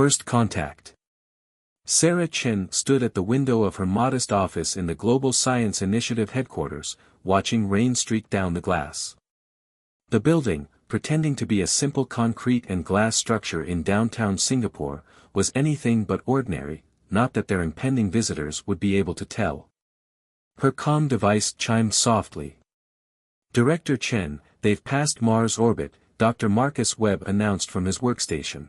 First Contact. Sarah Chen stood at the window of her modest office in the Global Science Initiative headquarters, watching rain streak down the glass. The building, pretending to be a simple concrete and glass structure in downtown Singapore, was anything but ordinary, not that their impending visitors would be able to tell. Her comm device chimed softly. "Director Chen, they've passed Mars orbit," Dr. Marcus Webb announced from his workstation.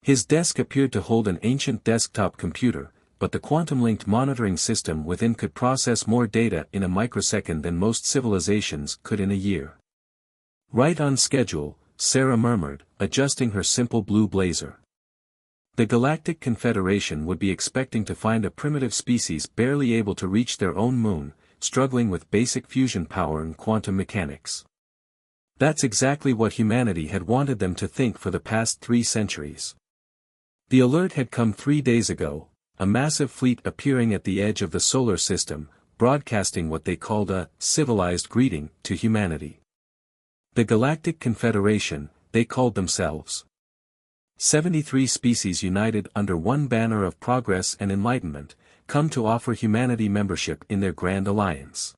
His desk appeared to hold an ancient desktop computer, but the quantum-linked monitoring system within could process more data in a microsecond than most civilizations could in a year. "Right on schedule," Sarah murmured, adjusting her simple blue blazer. The Galactic Confederation would be expecting to find a primitive species barely able to reach their own moon, struggling with basic fusion power and quantum mechanics. That's exactly what humanity had wanted them to think for the past 3 centuries. The alert had come 3 days ago, a massive fleet appearing at the edge of the solar system, broadcasting what they called a civilized greeting to humanity. The Galactic Confederation, they called themselves. 73 species united under one banner of progress and enlightenment, come to offer humanity membership in their grand alliance.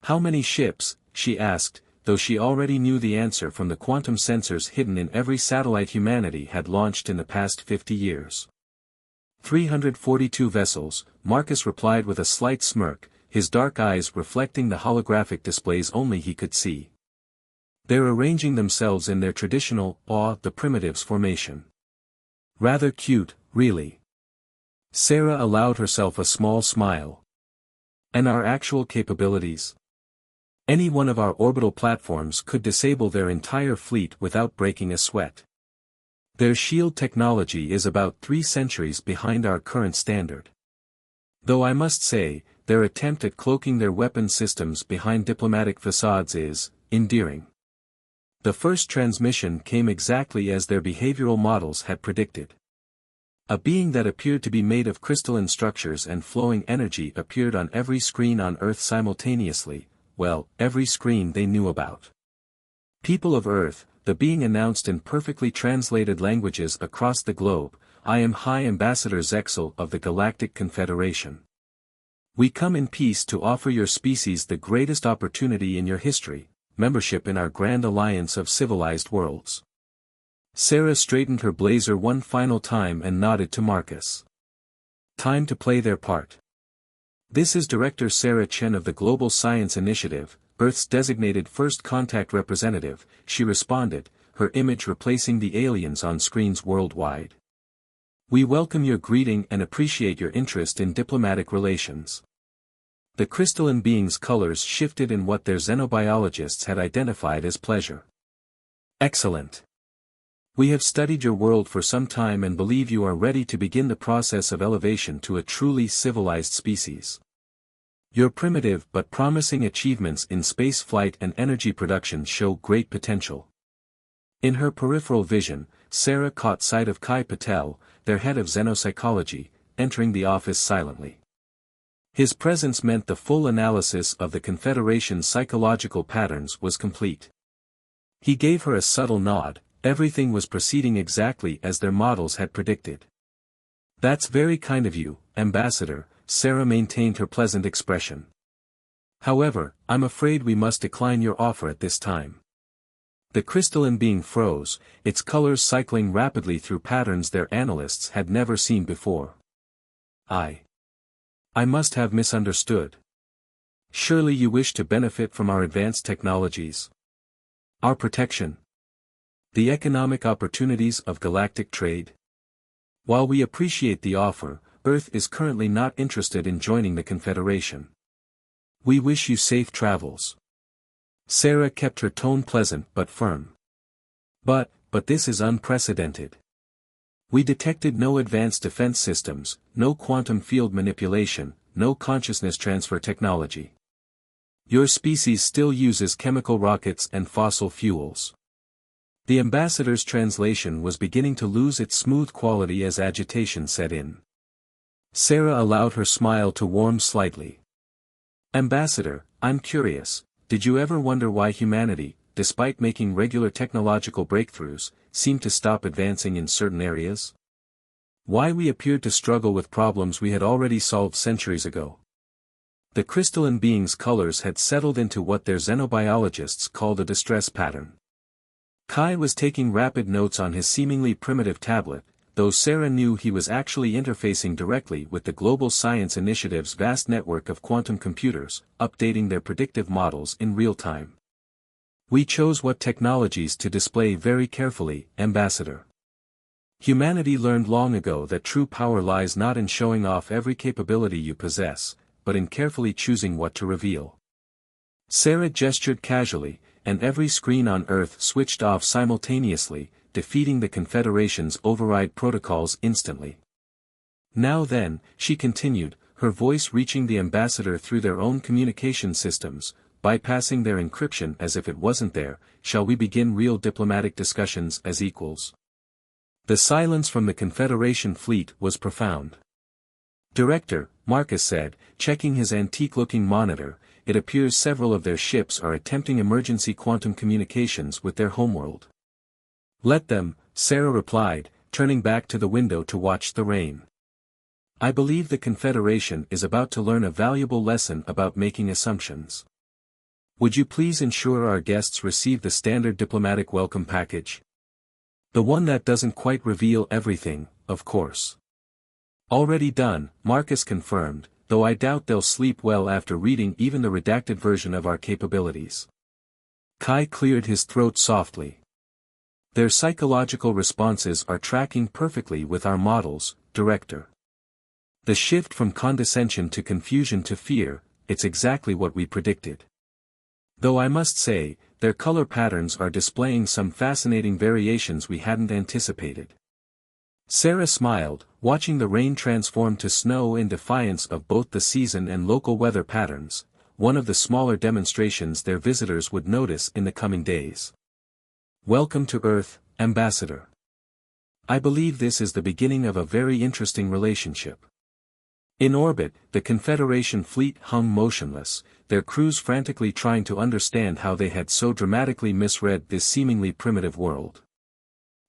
"How many ships?" she asked, though she already knew the answer from the quantum sensors hidden in every satellite humanity had launched in the past 50 years. 342 vessels, Marcus replied with a slight smirk, his dark eyes reflecting the holographic displays only he could see. "They're arranging themselves in their traditional, the primitives formation. Rather cute, really." Sarah allowed herself a small smile. "And our actual capabilities? Any one of our orbital platforms could disable their entire fleet without breaking a sweat. Their shield technology is about 3 centuries behind our current standard. Though I must say, their attempt at cloaking their weapon systems behind diplomatic facades is endearing." The first transmission came exactly as their behavioral models had predicted. A being that appeared to be made of crystalline structures and flowing energy appeared on every screen on Earth simultaneously, well, every screen they knew about. "People of Earth," the being announced in perfectly translated languages across the globe, "I am High Ambassador Zexel of the Galactic Confederation. We come in peace to offer your species the greatest opportunity in your history, membership in our grand alliance of civilized worlds." Sarah straightened her blazer one final time and nodded to Marcus. "Time to play their part. This is Director Sarah Chen of the Global Science Initiative, Earth's designated First Contact representative," she responded, her image replacing the aliens on screens worldwide. "We welcome your greeting and appreciate your interest in diplomatic relations." The crystalline being's colors shifted in what their xenobiologists had identified as pleasure. "Excellent. We have studied your world for some time and believe you are ready to begin the process of elevation to a truly civilized species. Your primitive but promising achievements in space flight and energy production show great potential." In her peripheral vision, Sarah caught sight of Kai Patel, their head of xenopsychology, entering the office silently. His presence meant the full analysis of the Confederation's psychological patterns was complete. He gave her a subtle nod. Everything was proceeding exactly as their models had predicted. "That's very kind of you, Ambassador," Sarah maintained her pleasant expression. "However, I'm afraid we must decline your offer at this time." The crystalline being froze, its colors cycling rapidly through patterns their analysts had never seen before. I must have misunderstood. Surely you wish to benefit from our advanced technologies. Our protection. The economic opportunities of galactic trade. While we appreciate the offer, Earth is currently not interested in joining the Confederation. We wish you safe travels." Sarah kept her tone pleasant but firm. But this is unprecedented. We detected no advanced defense systems, no quantum field manipulation, no consciousness transfer technology. Your species still uses chemical rockets and fossil fuels." The ambassador's translation was beginning to lose its smooth quality as agitation set in. Sarah allowed her smile to warm slightly. "Ambassador, I'm curious, did you ever wonder why humanity, despite making regular technological breakthroughs, seemed to stop advancing in certain areas?" Why we appeared to struggle with problems we had already solved centuries ago. The crystalline being's colors had settled into what their xenobiologists called a distress pattern. Kai was taking rapid notes on his seemingly primitive tablet, though Sarah knew he was actually interfacing directly with the Global Science Initiative's vast network of quantum computers, updating their predictive models in real time. We chose what technologies to display very carefully, Ambassador. Humanity learned long ago that true power lies not in showing off every capability you possess, but in carefully choosing what to reveal. Sarah gestured casually, and every screen on Earth switched off simultaneously, defeating the Confederation's override protocols instantly. Now then, she continued, her voice reaching the ambassador through their own communication systems, bypassing their encryption as if it wasn't there, shall we begin real diplomatic discussions as equals? The silence from the Confederation fleet was profound. Director, Marcus said, checking his antique-looking monitor, it appears several of their ships are attempting emergency quantum communications with their homeworld. Let them, Sarah replied, turning back to the window to watch the rain. I believe the Confederation is about to learn a valuable lesson about making assumptions. Would you please ensure our guests receive the standard diplomatic welcome package? The one that doesn't quite reveal everything, of course. Already done, Marcus confirmed, though I doubt they'll sleep well after reading even the redacted version of our capabilities. Kai cleared his throat softly. Their psychological responses are tracking perfectly with our models, Director. The shift from condescension to confusion to fear, it's exactly what we predicted. Though I must say, their color patterns are displaying some fascinating variations we hadn't anticipated. Sarah smiled, watching the rain transform to snow in defiance of both the season and local weather patterns, one of the smaller demonstrations their visitors would notice in the coming days. Welcome to Earth, Ambassador. I believe this is the beginning of a very interesting relationship. In orbit, the Confederation fleet hung motionless, their crews frantically trying to understand how they had so dramatically misread this seemingly primitive world.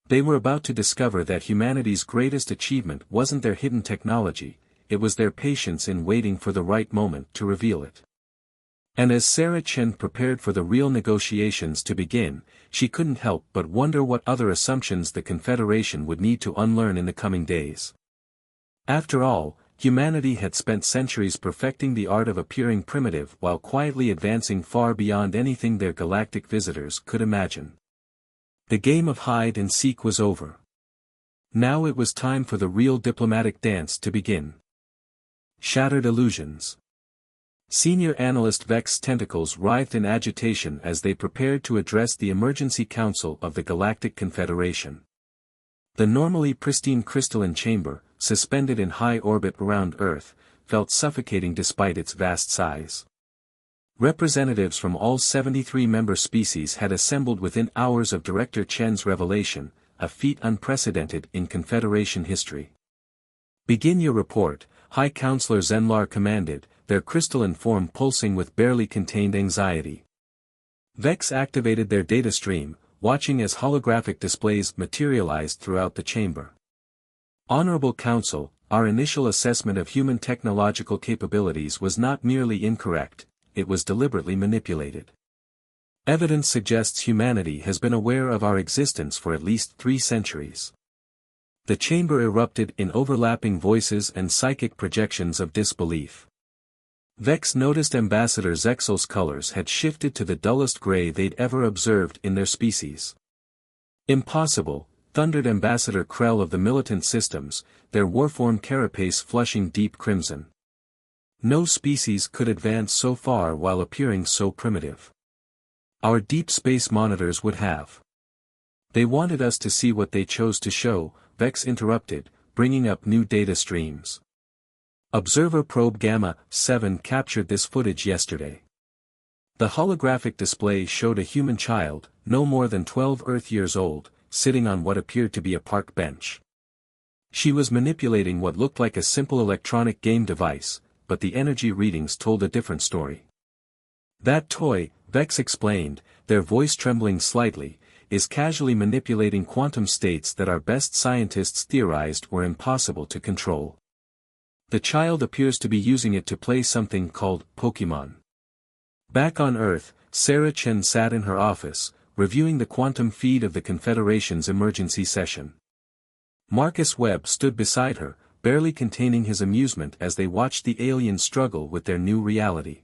They were about to discover that humanity's greatest achievement wasn't their hidden technology, it was their patience in waiting for the right moment to reveal it. And as Sarah Chen prepared for the real negotiations to begin, she couldn't help but wonder what other assumptions the Confederation would need to unlearn in the coming days. After all, humanity had spent centuries perfecting the art of appearing primitive while quietly advancing far beyond anything their galactic visitors could imagine. The game of hide and seek was over. Now it was time for the real diplomatic dance to begin. Shattered illusions. Senior analyst Vex's tentacles writhed in agitation as they prepared to address the Emergency Council of the Galactic Confederation. The normally pristine crystalline chamber, suspended in high orbit around Earth, felt suffocating despite its vast size. Representatives from all 73 member species had assembled within hours of Director Chen's revelation, a feat unprecedented in Confederation history. Begin your report, High Counselor Zenlar commanded, their crystalline form pulsing with barely contained anxiety. Vex activated their data stream, watching as holographic displays materialized throughout the chamber. Honorable Council, our initial assessment of human technological capabilities was not merely incorrect, it was deliberately manipulated. Evidence suggests humanity has been aware of our existence for at least 3 centuries. The chamber erupted in overlapping voices and psychic projections of disbelief. Vex noticed Ambassador Zexel's colors had shifted to the dullest gray they'd ever observed in their species. Impossible, thundered Ambassador Krell of the militant systems, their warform carapace flushing deep crimson. No species could advance so far while appearing so primitive. Our deep space monitors would have. They wanted us to see what they chose to show, Vex interrupted, bringing up new data streams. Observer Probe Gamma 7 captured this footage yesterday. The holographic display showed a human child, no more than 12 Earth years old, sitting on what appeared to be a park bench. She was manipulating what looked like a simple electronic game device, but the energy readings told a different story. That toy, Vex explained, their voice trembling slightly, is casually manipulating quantum states that our best scientists theorized were impossible to control. The child appears to be using it to play something called Pokemon. Back on Earth, Sarah Chen sat in her office, reviewing the quantum feed of the Confederation's emergency session. Marcus Webb stood beside her, barely containing his amusement as they watched the aliens struggle with their new reality.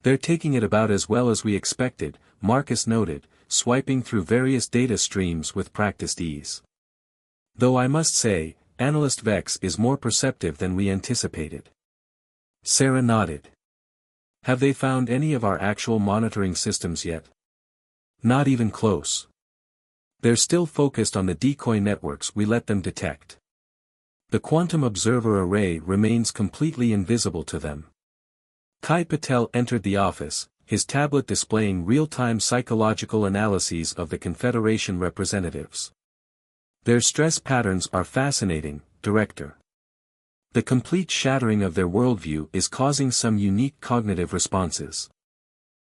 "They're taking it about as well as we expected," Marcus noted, swiping through various data streams with practiced ease. "Though I must say, Analyst Vex is more perceptive than we anticipated." Sarah nodded. "Have they found any of our actual monitoring systems yet?" "Not even close. They're still focused on the decoy networks we let them detect. The quantum observer array remains completely invisible to them." Kai Patel entered the office, his tablet displaying real-time psychological analyses of the Confederation representatives. "Their stress patterns are fascinating, Director. The complete shattering of their worldview is causing some unique cognitive responses.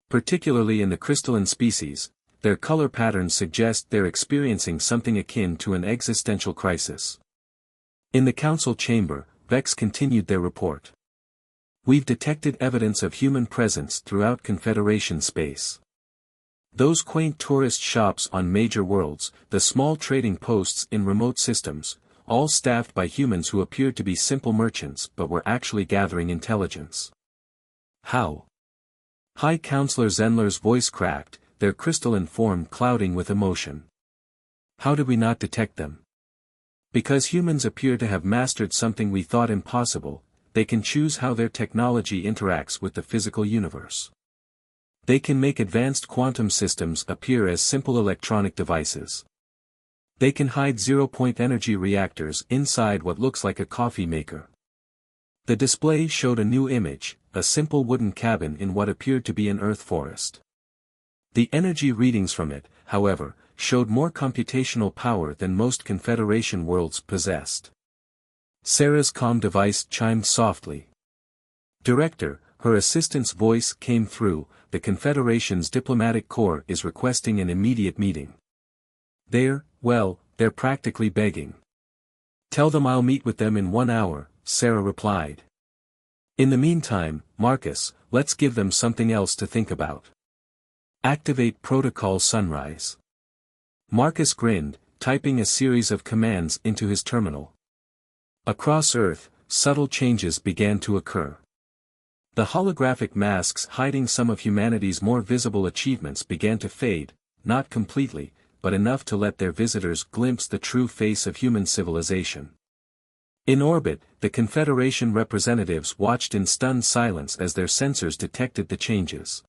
Particularly in the crystalline species, their color patterns suggest they're experiencing something akin to an existential crisis." In the council chamber, Vex continued their report. "We've detected evidence of human presence throughout Confederation space. Those quaint tourist shops on major worlds, the small trading posts in remote systems, all staffed by humans who appeared to be simple merchants but were actually gathering intelligence." "How?" High Counselor Zenler's voice cracked, their crystalline form clouding with emotion. "How did we not detect them? Because humans appear to have mastered something we thought impossible, they can choose how their technology interacts with the physical universe. They can make advanced quantum systems appear as simple electronic devices. They can hide zero-point energy reactors inside what looks like a coffee maker." The display showed a new image, a simple wooden cabin in what appeared to be an earth forest. The energy readings from it, however, showed more computational power than most Confederation worlds possessed. Sarah's comm device chimed softly. "Director," her assistant's voice came through, "the Confederation's diplomatic corps is requesting an immediate meeting. They're practically begging." "Tell them I'll meet with them in 1 hour," Sarah replied. "In the meantime, Marcus, let's give them something else to think about. Activate Protocol Sunrise." Marcus grinned, typing a series of commands into his terminal. Across Earth, subtle changes began to occur. The holographic masks hiding some of humanity's more visible achievements began to fade, not completely, but enough to let their visitors glimpse the true face of human civilization. In orbit, the Confederation representatives watched in stunned silence as their sensors detected the changes.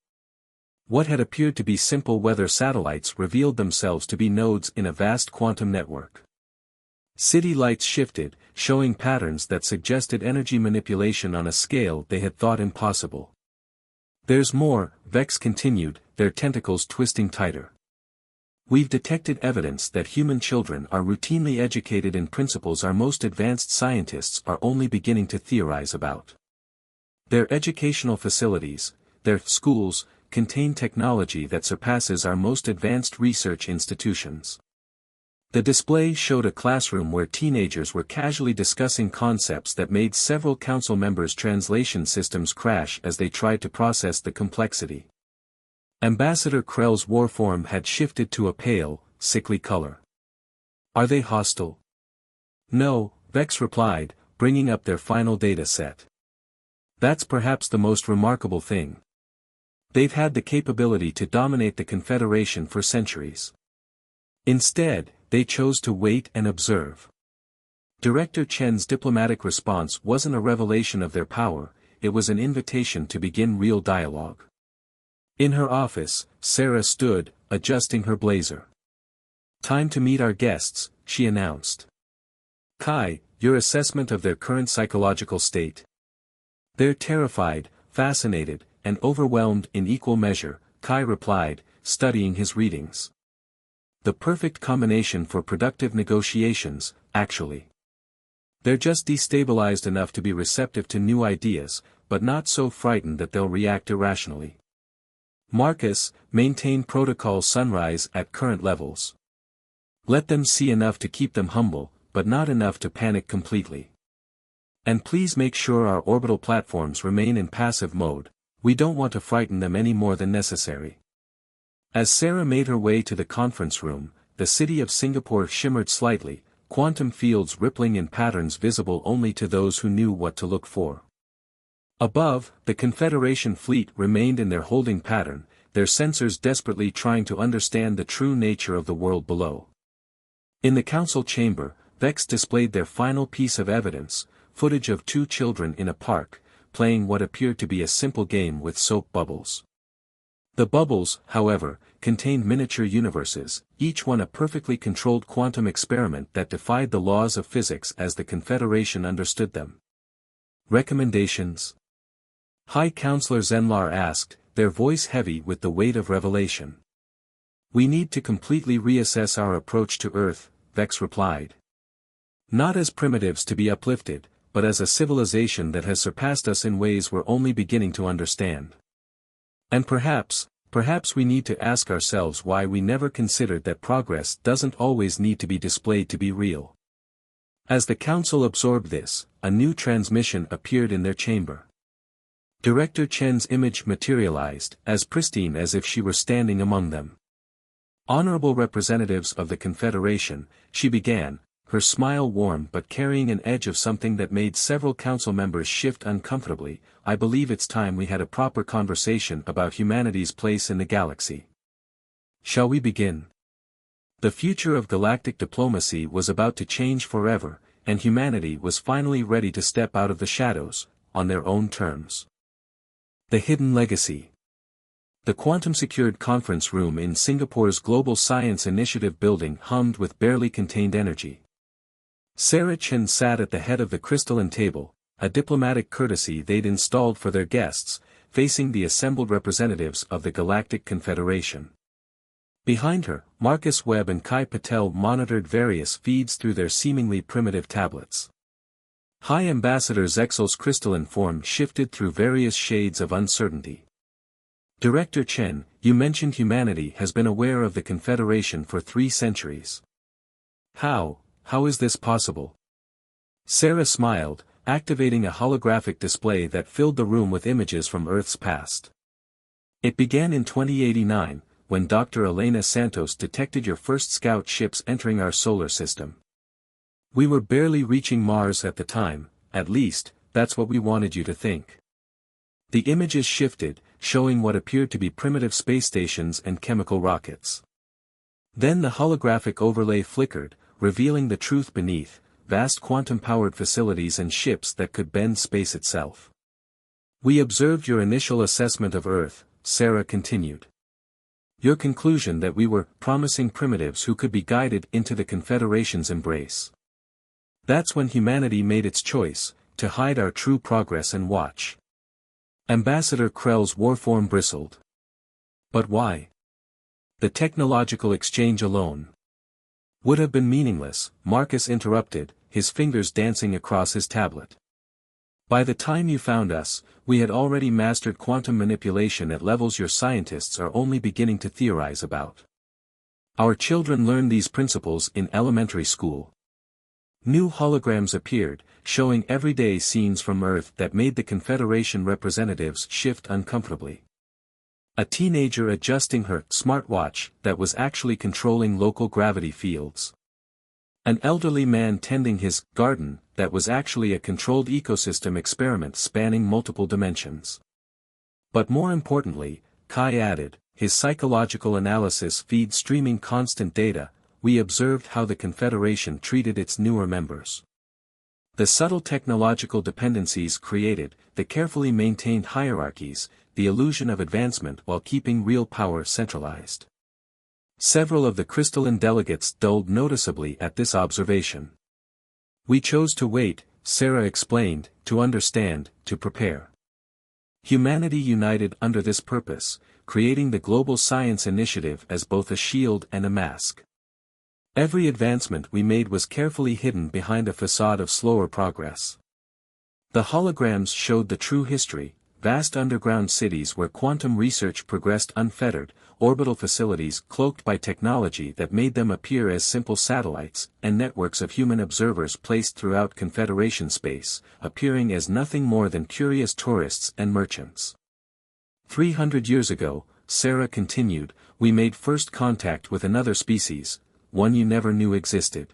What had appeared to be simple weather satellites revealed themselves to be nodes in a vast quantum network. City lights shifted, showing patterns that suggested energy manipulation on a scale they had thought impossible. "There's more," Vex continued, their tentacles twisting tighter. "We've detected evidence that human children are routinely educated in principles our most advanced scientists are only beginning to theorize about. Their educational facilities, their schools, contain technology that surpasses our most advanced research institutions." The display showed a classroom where teenagers were casually discussing concepts that made several council members' translation systems crash as they tried to process the complexity. Ambassador Krell's warform had shifted to a pale, sickly color. "Are they hostile?" "No," Vex replied, bringing up their final data set. "That's perhaps the most remarkable thing. They've had the capability to dominate the Confederation for centuries. Instead, they chose to wait and observe." Director Chen's diplomatic response wasn't a revelation of their power, it was an invitation to begin real dialogue. In her office, Sarah stood, adjusting her blazer. "Time to meet our guests," she announced. "Kai, your assessment of their current psychological state?" "They're terrified, fascinated, and overwhelmed in equal measure," Kai replied, studying his readings. "The perfect combination for productive negotiations, actually. They're just destabilized enough to be receptive to new ideas, but not so frightened that they'll react irrationally." Marcus, maintain protocol sunrise at current levels. Let them see enough to keep them humble, but not enough to panic completely. And please make sure our orbital platforms remain in passive mode, we don't want to frighten them any more than necessary. As Sarah made her way to the conference room, the city of Singapore shimmered slightly, quantum fields rippling in patterns visible only to those who knew what to look for. Above, the Confederation fleet remained in their holding pattern, their sensors desperately trying to understand the true nature of the world below. In the council chamber, Vex displayed their final piece of evidence, footage of two children in a park, playing what appeared to be a simple game with soap bubbles. The bubbles, however, contained miniature universes, each one a perfectly controlled quantum experiment that defied the laws of physics as the Confederation understood them. Recommendations? High Counselor Zenlar asked, their voice heavy with the weight of revelation. We need to completely reassess our approach to Earth, Vex replied. Not as primitives to be uplifted, but as a civilization that has surpassed us in ways we're only beginning to understand. And perhaps we need to ask ourselves why we never considered that progress doesn't always need to be displayed to be real. As the Council absorbed this, a new transmission appeared in their chamber. Director Chen's image materialized, as pristine as if she were standing among them. Honorable representatives of the Confederation, she began, her smile warm but carrying an edge of something that made several council members shift uncomfortably. I believe it's time we had a proper conversation about humanity's place in the galaxy. Shall we begin? The future of galactic diplomacy was about to change forever, and humanity was finally ready to step out of the shadows, on their own terms. The Hidden Legacy. The quantum-secured conference room in Singapore's Global Science Initiative building hummed with barely contained energy. Sarah Chen sat at the head of the crystalline table, a diplomatic courtesy they'd installed for their guests, facing the assembled representatives of the Galactic Confederation. Behind her, Marcus Webb and Kai Patel monitored various feeds through their seemingly primitive tablets. High Ambassador Zexel's crystalline form shifted through various shades of uncertainty. Director Chen, you mentioned humanity has been aware of the Confederation for 3 centuries. How is this possible? Sarah smiled, activating a holographic display that filled the room with images from Earth's past. It began in 2089, when Dr. Elena Santos detected your first scout ships entering our solar system. We were barely reaching Mars at the time, at least, that's what we wanted you to think. The images shifted, showing what appeared to be primitive space stations and chemical rockets. Then the holographic overlay flickered, revealing the truth beneath, vast quantum-powered facilities and ships that could bend space itself. We observed your initial assessment of Earth, Sarah continued. Your conclusion that we were promising primitives who could be guided into the Confederation's embrace. That's when humanity made its choice, to hide our true progress and watch. Ambassador Krell's warform bristled. But why? The technological exchange alone would have been meaningless, Marcus interrupted, his fingers dancing across his tablet. By the time you found us, we had already mastered quantum manipulation at levels your scientists are only beginning to theorize about. Our children learned these principles in elementary school. New holograms appeared, showing everyday scenes from Earth that made the Confederation representatives shift uncomfortably. A teenager adjusting her smartwatch that was actually controlling local gravity fields. An elderly man tending his garden that was actually a controlled ecosystem experiment spanning multiple dimensions. But more importantly, Kai added, his psychological analysis feed streaming constant data. We observed how the Confederation treated its newer members. The subtle technological dependencies created, the carefully maintained hierarchies, the illusion of advancement while keeping real power centralized. Several of the crystalline delegates dulled noticeably at this observation. We chose to wait, Sarah explained, to understand, to prepare. Humanity united under this purpose, creating the Global Science Initiative as both a shield and a mask. Every advancement we made was carefully hidden behind a facade of slower progress. The holograms showed the true history, vast underground cities where quantum research progressed unfettered, orbital facilities cloaked by technology that made them appear as simple satellites, and networks of human observers placed throughout Confederation space, appearing as nothing more than curious tourists and merchants. 300 years ago, Sarah continued, we made first contact with another species, one you never knew existed.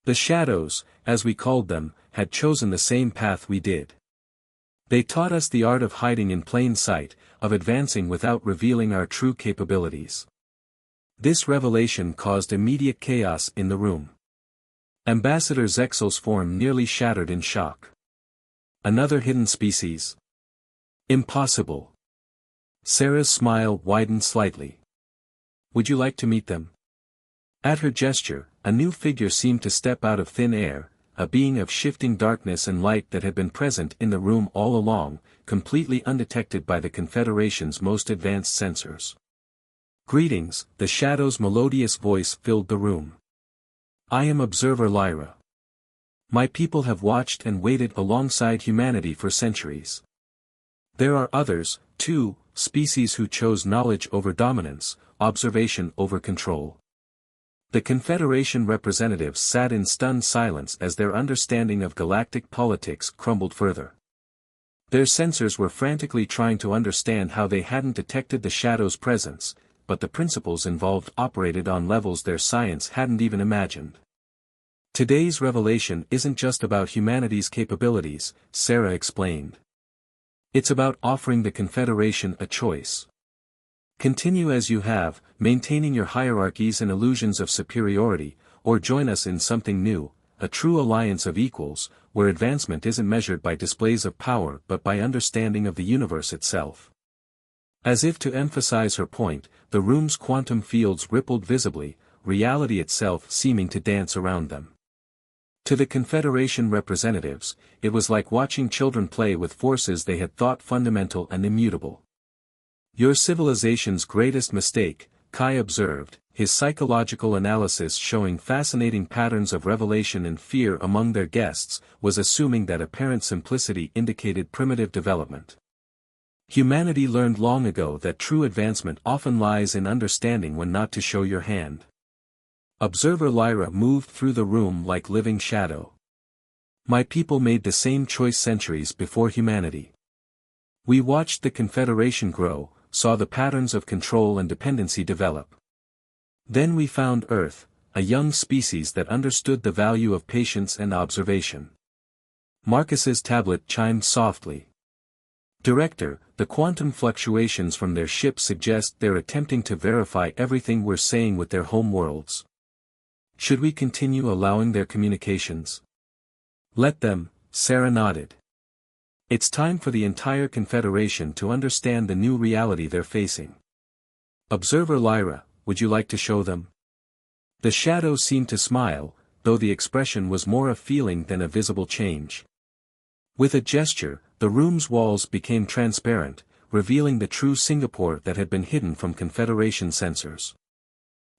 The shadows, as we called them, had chosen the same path we did. They taught us the art of hiding in plain sight, of advancing without revealing our true capabilities. This revelation caused immediate chaos in the room. Ambassador Zexel's form nearly shattered in shock. Another hidden species? Impossible. Sarah's smile widened slightly. Would you like to meet them? At her gesture, a new figure seemed to step out of thin air, a being of shifting darkness and light that had been present in the room all along, completely undetected by the Confederation's most advanced sensors. Greetings, the Shadow's melodious voice filled the room. I am Observer Lyra. My people have watched and waited alongside humanity for centuries. There are others, too, species who chose knowledge over dominance, observation over control. The Confederation representatives sat in stunned silence as their understanding of galactic politics crumbled further. Their sensors were frantically trying to understand how they hadn't detected the Shadow's presence, but the principles involved operated on levels their science hadn't even imagined. Today's revelation isn't just about humanity's capabilities, Sarah explained. It's about offering the Confederation a choice. Continue as you have, maintaining your hierarchies and illusions of superiority, or join us in something new, a true alliance of equals, where advancement isn't measured by displays of power but by understanding of the universe itself. As if to emphasize her point, the room's quantum fields rippled visibly, reality itself seeming to dance around them. To the Confederation representatives, it was like watching children play with forces they had thought fundamental and immutable. Your civilization's greatest mistake, Kai observed, his psychological analysis showing fascinating patterns of revelation and fear among their guests, was assuming that apparent simplicity indicated primitive development. Humanity learned long ago that true advancement often lies in understanding when not to show your hand. Observer Lyra moved through the room like living shadow. My people made the same choice centuries before humanity. We watched the Confederation grow, saw the patterns of control and dependency develop. Then we found Earth, a young species that understood the value of patience and observation. Marcus's tablet chimed softly. Director, the quantum fluctuations from their ship suggest they're attempting to verify everything we're saying with their home worlds. Should we continue allowing their communications? Let them, Sarah nodded. It's time for the entire Confederation to understand the new reality they're facing. Observer Lyra, would you like to show them? The Shadow seemed to smile, though the expression was more a feeling than a visible change. With a gesture, the room's walls became transparent, revealing the true Singapore that had been hidden from Confederation sensors.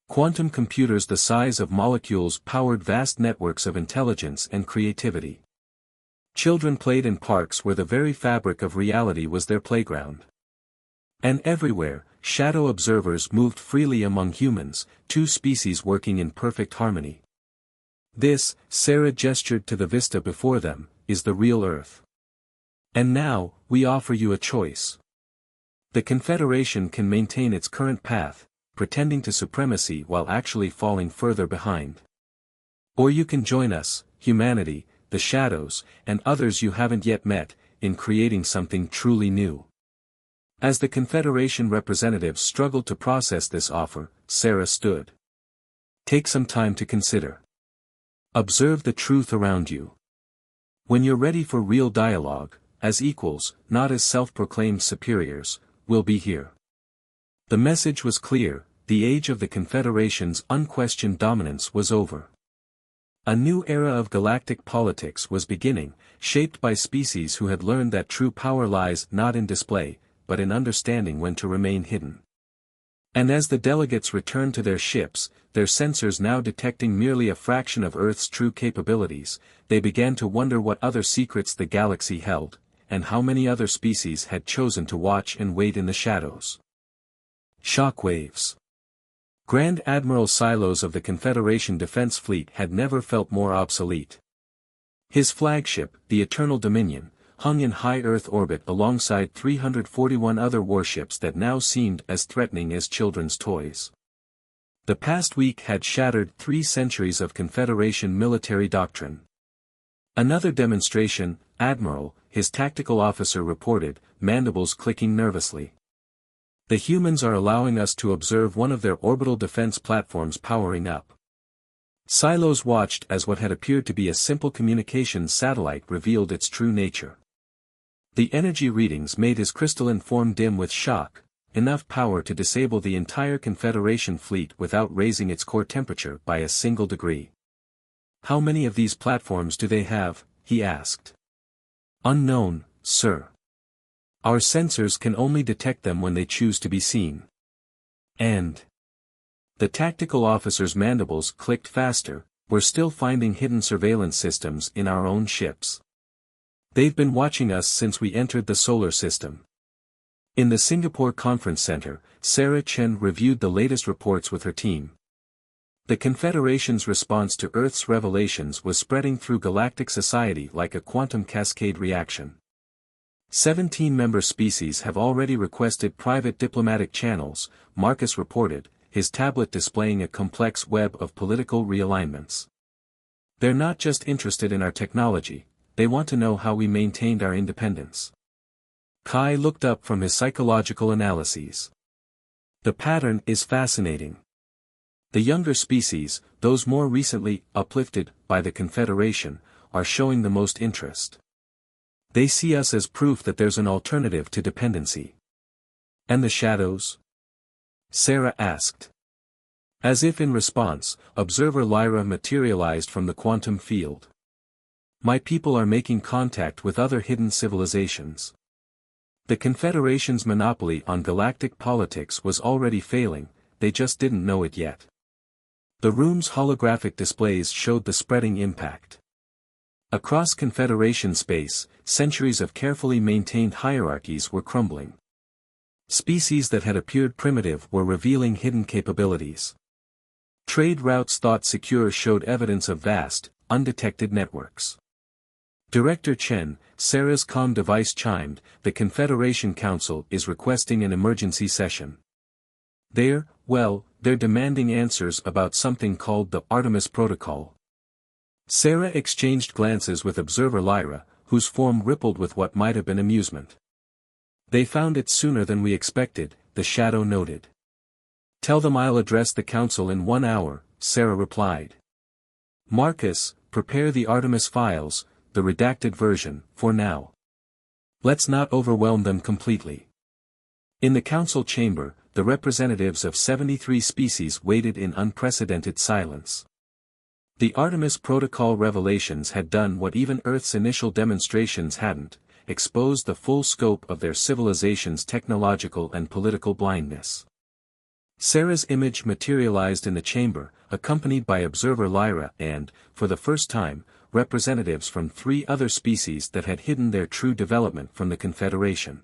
Quantum computers the size of molecules powered vast networks of intelligence and creativity. Children played in parks where the very fabric of reality was their playground. And everywhere, shadow observers moved freely among humans, two species working in perfect harmony. This, Sarah gestured to the vista before them, is the real Earth. And now, we offer you a choice. The Confederation can maintain its current path, pretending to supremacy while actually falling further behind. Or you can join us, humanity, the shadows, and others you haven't yet met, in creating something truly new. As the Confederation representatives struggled to process this offer, Sarah stood. Take some time to consider. Observe the truth around you. When you're ready for real dialogue, as equals, not as self-proclaimed superiors, we'll be here. The message was clear, the age of the Confederation's unquestioned dominance was over. A new era of galactic politics was beginning, shaped by species who had learned that true power lies not in display, but in understanding when to remain hidden. And as the delegates returned to their ships, their sensors now detecting merely a fraction of Earth's true capabilities, they began to wonder what other secrets the galaxy held, and how many other species had chosen to watch and wait in the shadows. Shockwaves. Grand Admiral Silos of the Confederation Defense Fleet had never felt more obsolete. His flagship, the Eternal Dominion, hung in high Earth orbit alongside 341 other warships that now seemed as threatening as children's toys. The past week had shattered 3 centuries of Confederation military doctrine. Another demonstration, Admiral, his tactical officer reported, mandibles clicking nervously. The humans are allowing us to observe one of their orbital defense platforms powering up. Silos watched as what had appeared to be a simple communications satellite revealed its true nature. The energy readings made his crystalline form dim with shock, enough power to disable the entire Confederation fleet without raising its core temperature by a single degree. "How many of these platforms do they have?" he asked. "Unknown, sir. Our sensors can only detect them when they choose to be seen." And the tactical officer's mandibles clicked faster. "We're still finding hidden surveillance systems in our own ships. They've been watching us since we entered the solar system." In the Singapore Conference Center, Sarah Chen reviewed the latest reports with her team. The Confederation's response to Earth's revelations was spreading through galactic society like a quantum cascade reaction. 17 member species have already requested private diplomatic channels, Marcus reported, his tablet displaying a complex web of political realignments. "They're not just interested in our technology, they want to know how we maintained our independence." Kai looked up from his psychological analyses. "The pattern is fascinating. The younger species, those more recently uplifted by the Confederation, are showing the most interest. They see us as proof that there's an alternative to dependency." "And the shadows?" Sarah asked. As if in response, Observer Lyra materialized from the quantum field. "My people are making contact with other hidden civilizations. The Confederation's monopoly on galactic politics was already failing, they just didn't know it yet." The room's holographic displays showed the spreading impact. Across Confederation space, centuries of carefully maintained hierarchies were crumbling. Species that had appeared primitive were revealing hidden capabilities. Trade routes thought secure showed evidence of vast, undetected networks. Director Chen, Sarah's comm device chimed, "The Confederation Council is requesting an emergency session. They're demanding answers about something called the Artemis Protocol." Sarah exchanged glances with Observer Lyra, whose form rippled with what might have been amusement. "They found it sooner than we expected," the shadow noted. "Tell them I'll address the council in 1 hour," Sarah replied. "Marcus, prepare the Artemis files, the redacted version, for now. Let's not overwhelm them completely." In the council chamber, the representatives of 73 species waited in unprecedented silence. The Artemis Protocol revelations had done what even Earth's initial demonstrations hadn't, exposed the full scope of their civilization's technological and political blindness. Sarah's image materialized in the chamber, accompanied by Observer Lyra and, for the first time, representatives from 3 other species that had hidden their true development from the Confederation.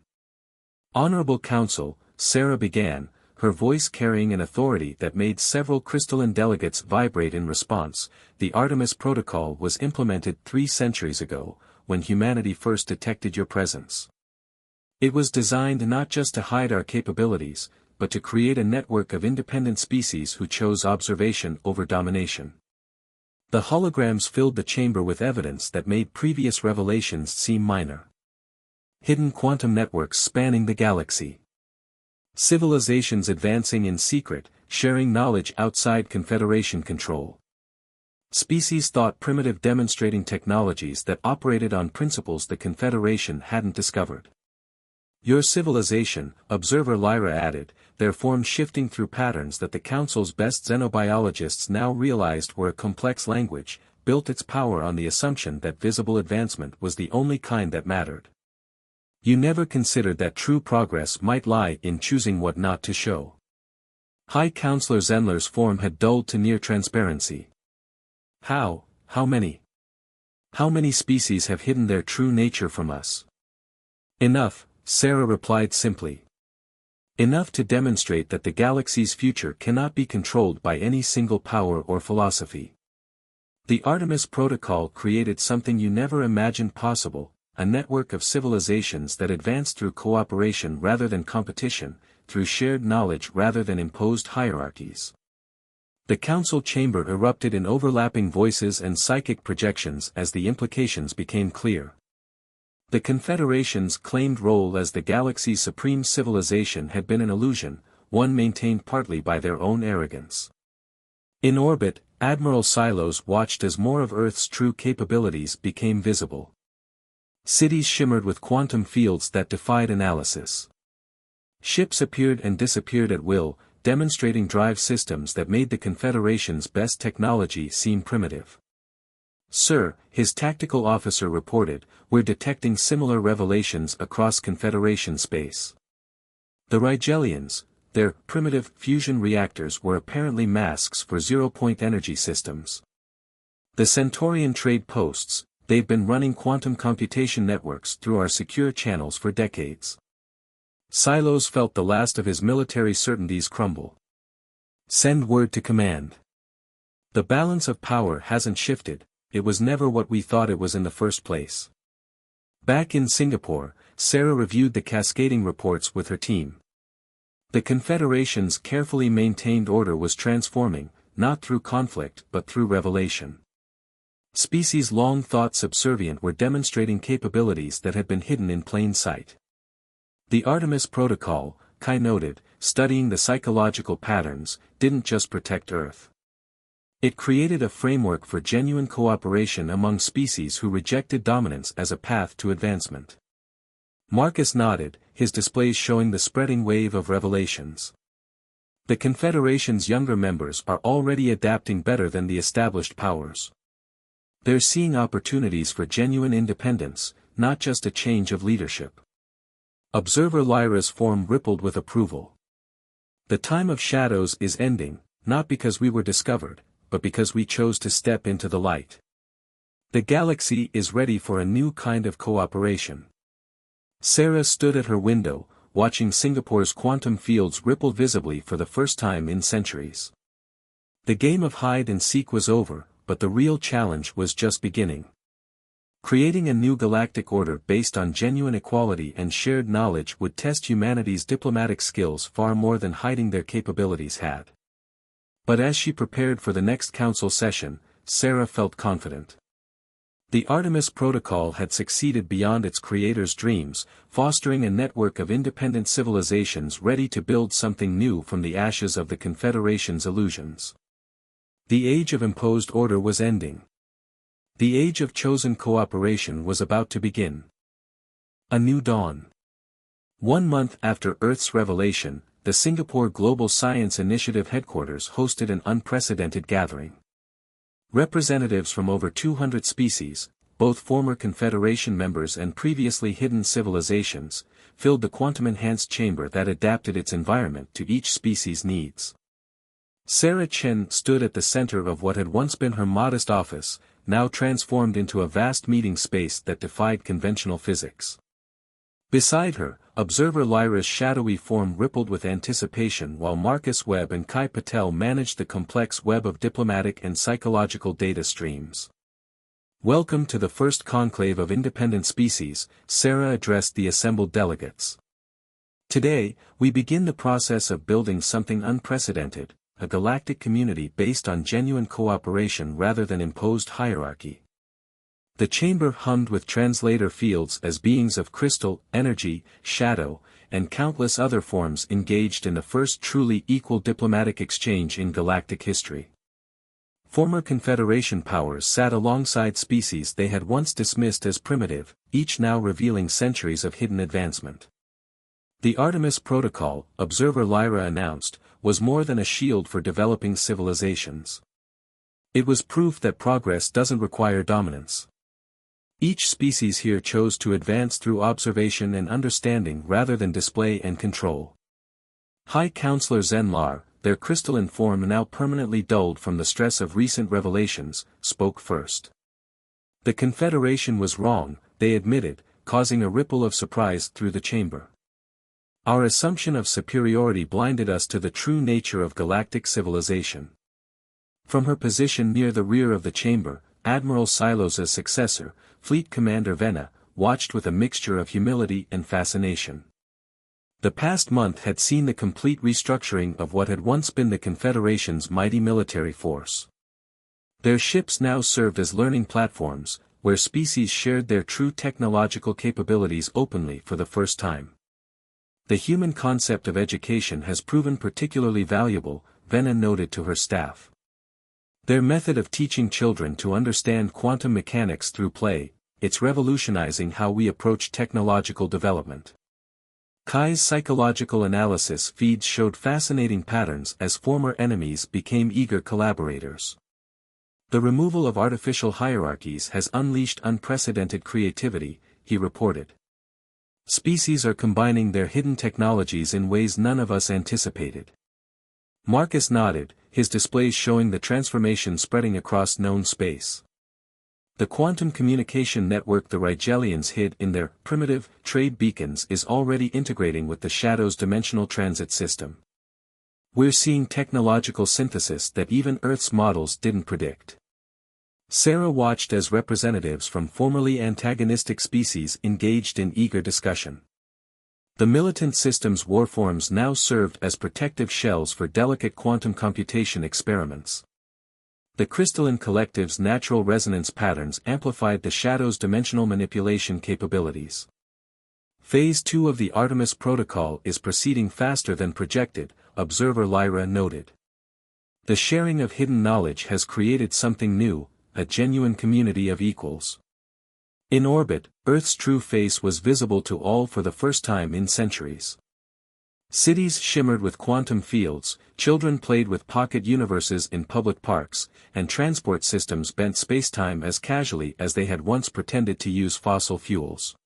"Honorable Council," Sarah began, her voice carrying an authority that made several crystalline delegates vibrate in response. "The Artemis Protocol was implemented 3 centuries ago, when humanity first detected your presence. It was designed not just to hide our capabilities, but to create a network of independent species who chose observation over domination." The holograms filled the chamber with evidence that made previous revelations seem minor. Hidden quantum networks spanning the galaxy. Civilizations advancing in secret, sharing knowledge outside Confederation control. Species thought primitive demonstrating technologies that operated on principles the Confederation hadn't discovered. "Your civilization," Observer Lyra added, their form shifting through patterns that the Council's best xenobiologists now realized were a complex language, built its power on the assumption that visible advancement was the only kind that mattered. "You never considered that true progress might lie in choosing what not to show." High Counselor Zenler's form had dulled to near transparency. How many? How many species have hidden their true nature from us? Enough, Sarah replied simply. Enough to demonstrate that the galaxy's future cannot be controlled by any single power or philosophy. The Artemis Protocol created something you never imagined possible, a network of civilizations that advance through cooperation rather than competition, through shared knowledge rather than imposed hierarchies. The council chamber erupted in overlapping voices and psychic projections as the implications became clear. The Confederation's claimed role as the galaxy's supreme civilization had been an illusion, one maintained partly by their own arrogance. In orbit, Admiral Silos watched as more of Earth's true capabilities became visible. Cities shimmered with quantum fields that defied analysis. Ships appeared and disappeared at will, demonstrating drive systems that made the Confederation's best technology seem primitive. "Sir," his tactical officer reported, "we're detecting similar revelations across Confederation space." The Rigelians, their primitive fusion reactors were apparently masks for zero-point energy systems. The Centaurian trade posts, they've been running quantum computation networks through our secure channels for decades. Silos felt the last of his military certainties crumble. "Send word to command. The balance of power hasn't shifted, it was never what we thought it was in the first place." Back in Singapore, Sarah reviewed the cascading reports with her team. The Confederation's carefully maintained order was transforming, not through conflict but through revelation. Species long thought subservient were demonstrating capabilities that had been hidden in plain sight. The Artemis Protocol, Kai noted, studying the psychological patterns, didn't just protect Earth. It created a framework for genuine cooperation among species who rejected dominance as a path to advancement. Marcus nodded, his displays showing the spreading wave of revelations. The Confederation's younger members are already adapting better than the established powers. They're seeing opportunities for genuine independence, not just a change of leadership. Observer Lyra's form rippled with approval. "The time of shadows is ending, not because we were discovered, but because we chose to step into the light. The galaxy is ready for a new kind of cooperation." Sarah stood at her window, watching Singapore's quantum fields ripple visibly for the first time in centuries. The game of hide and seek was over, but the real challenge was just beginning. Creating a new galactic order based on genuine equality and shared knowledge would test humanity's diplomatic skills far more than hiding their capabilities had. But as she prepared for the next council session, Sarah felt confident. The Artemis Protocol had succeeded beyond its creator's dreams, fostering a network of independent civilizations ready to build something new from the ashes of the Confederation's illusions. The age of imposed order was ending. The age of chosen cooperation was about to begin. A new dawn. 1 month after Earth's revelation, the Singapore Global Science Initiative headquarters hosted an unprecedented gathering. Representatives from over 200 species, both former Confederation members and previously hidden civilizations, filled the quantum-enhanced chamber that adapted its environment to each species' needs. Sarah Chen stood at the center of what had once been her modest office, now transformed into a vast meeting space that defied conventional physics. Beside her, Observer Lyra's shadowy form rippled with anticipation while Marcus Webb and Kai Patel managed the complex web of diplomatic and psychological data streams. "Welcome to the first conclave of independent species," Sarah addressed the assembled delegates. "Today, we begin the process of building something unprecedented, a galactic community based on genuine cooperation rather than imposed hierarchy." The chamber hummed with translator fields as beings of crystal, energy, shadow, and countless other forms engaged in the first truly equal diplomatic exchange in galactic history. Former Confederation powers sat alongside species they had once dismissed as primitive, each now revealing centuries of hidden advancement. The Artemis Protocol, Observer Lyra announced, was more than a shield for developing civilizations. It was proof that progress doesn't require dominance. Each species here chose to advance through observation and understanding rather than display and control. High Counselor Zenlar, their crystalline form now permanently dulled from the stress of recent revelations, spoke first. The Confederation was wrong, they admitted, causing a ripple of surprise through the chamber. Our assumption of superiority blinded us to the true nature of galactic civilization. From her position near the rear of the chamber, Admiral Silos' successor, Fleet Commander Venna, watched with a mixture of humility and fascination. The past month had seen the complete restructuring of what had once been the Confederation's mighty military force. Their ships now served as learning platforms, where species shared their true technological capabilities openly for the first time. The human concept of education has proven particularly valuable, Venna noted to her staff. Their method of teaching children to understand quantum mechanics through play, it's revolutionizing how we approach technological development. Kai's psychological analysis feeds showed fascinating patterns as former enemies became eager collaborators. The removal of artificial hierarchies has unleashed unprecedented creativity, he reported. Species are combining their hidden technologies in ways none of us anticipated. Marcus nodded, his displays showing the transformation spreading across known space. The quantum communication network the Rigelians hid in their primitive trade beacons is already integrating with the Shadow's dimensional transit system. We're seeing technological synthesis that even Earth's models didn't predict. Sarah watched as representatives from formerly antagonistic species engaged in eager discussion. The militant system's warforms now served as protective shells for delicate quantum computation experiments. The crystalline collective's natural resonance patterns amplified the Shadow's dimensional manipulation capabilities. Phase 2 of the Artemis Protocol is proceeding faster than projected, observer Lyra noted. The sharing of hidden knowledge has created something new, a genuine community of equals. In orbit, Earth's true face was visible to all for the first time in centuries. Cities shimmered with quantum fields, children played with pocket universes in public parks, and transport systems bent spacetime as casually as they had once pretended to use fossil fuels.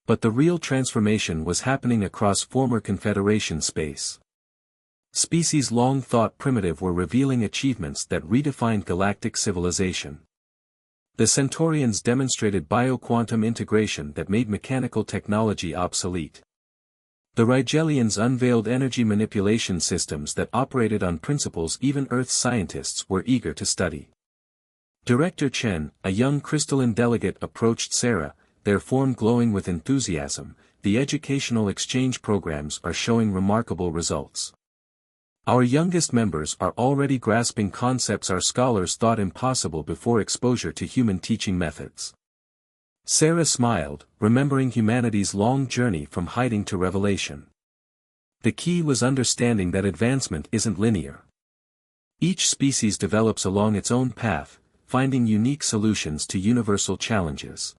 But the real transformation was happening across former Confederation space. Species long thought primitive were revealing achievements that redefined galactic civilization. The Centaurians demonstrated bioquantum integration that made mechanical technology obsolete. The Rigelians unveiled energy manipulation systems that operated on principles even Earth's scientists were eager to study. Director Chen, a young crystalline delegate, approached Sarah, their form glowing with enthusiasm. The educational exchange programs are showing remarkable results. Our youngest members are already grasping concepts our scholars thought impossible before exposure to human teaching methods. Sarah smiled, remembering humanity's long journey from hiding to revelation. The key was understanding that advancement isn't linear. Each species develops along its own path, finding unique solutions to universal challenges.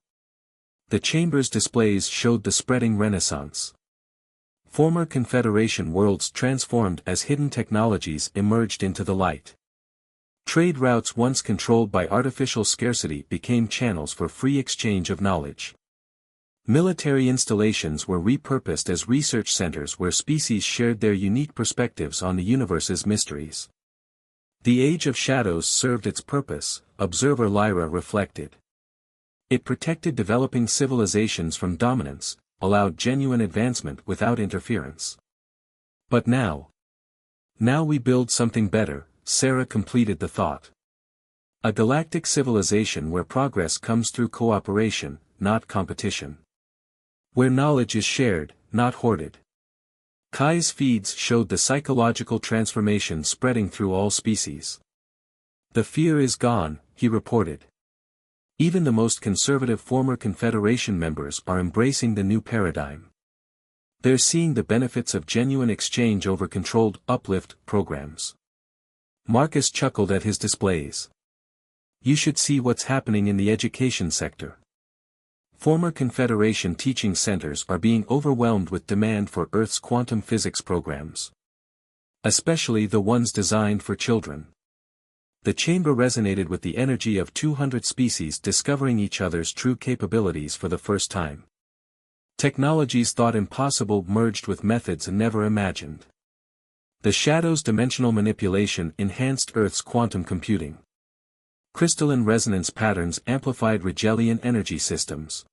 The chamber's displays showed the spreading renaissance. Former Confederation worlds transformed as hidden technologies emerged into the light. Trade routes once controlled by artificial scarcity became channels for free exchange of knowledge. Military installations were repurposed as research centers where species shared their unique perspectives on the universe's mysteries. The Age of Shadows served its purpose, observer Lyra reflected. It protected developing civilizations from dominance, allowed genuine advancement without interference. But now we build something better, Sarah completed the thought. A galactic civilization where progress comes through cooperation, not competition. Where knowledge is shared, not hoarded. Kai's feeds showed the psychological transformation spreading through all species. The fear is gone, he reported. Even the most conservative former Confederation members are embracing the new paradigm. They're seeing the benefits of genuine exchange over controlled uplift programs. Marcus chuckled at his displays. You should see what's happening in the education sector. Former Confederation teaching centers are being overwhelmed with demand for Earth's quantum physics programs. Especially the ones designed for children. The chamber resonated with the energy of 200 species discovering each other's true capabilities for the first time. Technologies thought impossible merged with methods never imagined. The Shadow's dimensional manipulation enhanced Earth's quantum computing. Crystalline resonance patterns amplified Rigelian energy systems.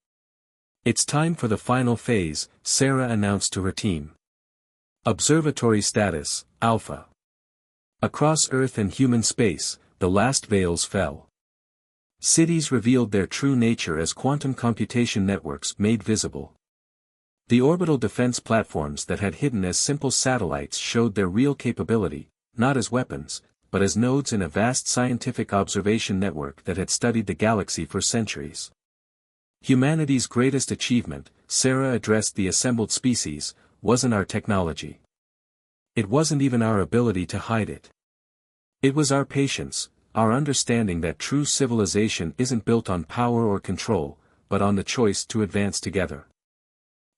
It's time for the final phase, Sarah announced to her team. Observatory status, Alpha. Across Earth and human space, the last veils fell. Cities revealed their true nature as quantum computation networks made visible. The orbital defense platforms that had hidden as simple satellites showed their real capability, not as weapons, but as nodes in a vast scientific observation network that had studied the galaxy for centuries. Humanity's greatest achievement, Sarah addressed the assembled species, wasn't our technology. It wasn't even our ability to hide it. It was our patience, our understanding that true civilization isn't built on power or control, but on the choice to advance together.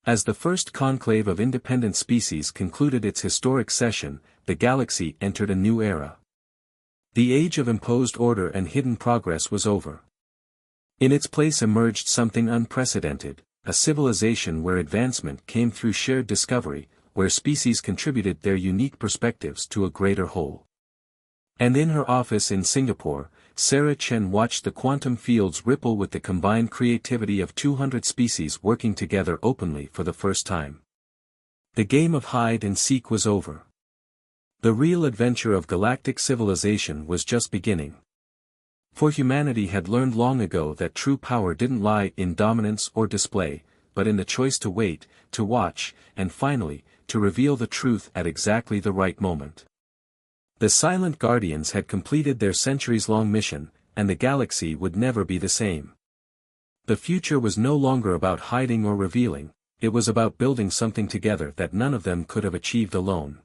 As the first conclave of independent species concluded its historic session, the galaxy entered a new era. The age of imposed order and hidden progress was over. In its place emerged something unprecedented, a civilization where advancement came through shared discovery, where species contributed their unique perspectives to a greater whole. And in her office in Singapore, Sarah Chen watched the quantum fields ripple with the combined creativity of 200 species working together openly for the first time. The game of hide and seek was over. The real adventure of galactic civilization was just beginning. For humanity had learned long ago that true power didn't lie in dominance or display, but in the choice to wait, to watch, and finally, to reveal the truth at exactly the right moment. The Silent Guardians had completed their centuries-long mission, and the galaxy would never be the same. The future was no longer about hiding or revealing, it was about building something together that none of them could have achieved alone.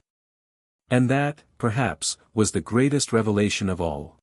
And that, perhaps, was the greatest revelation of all.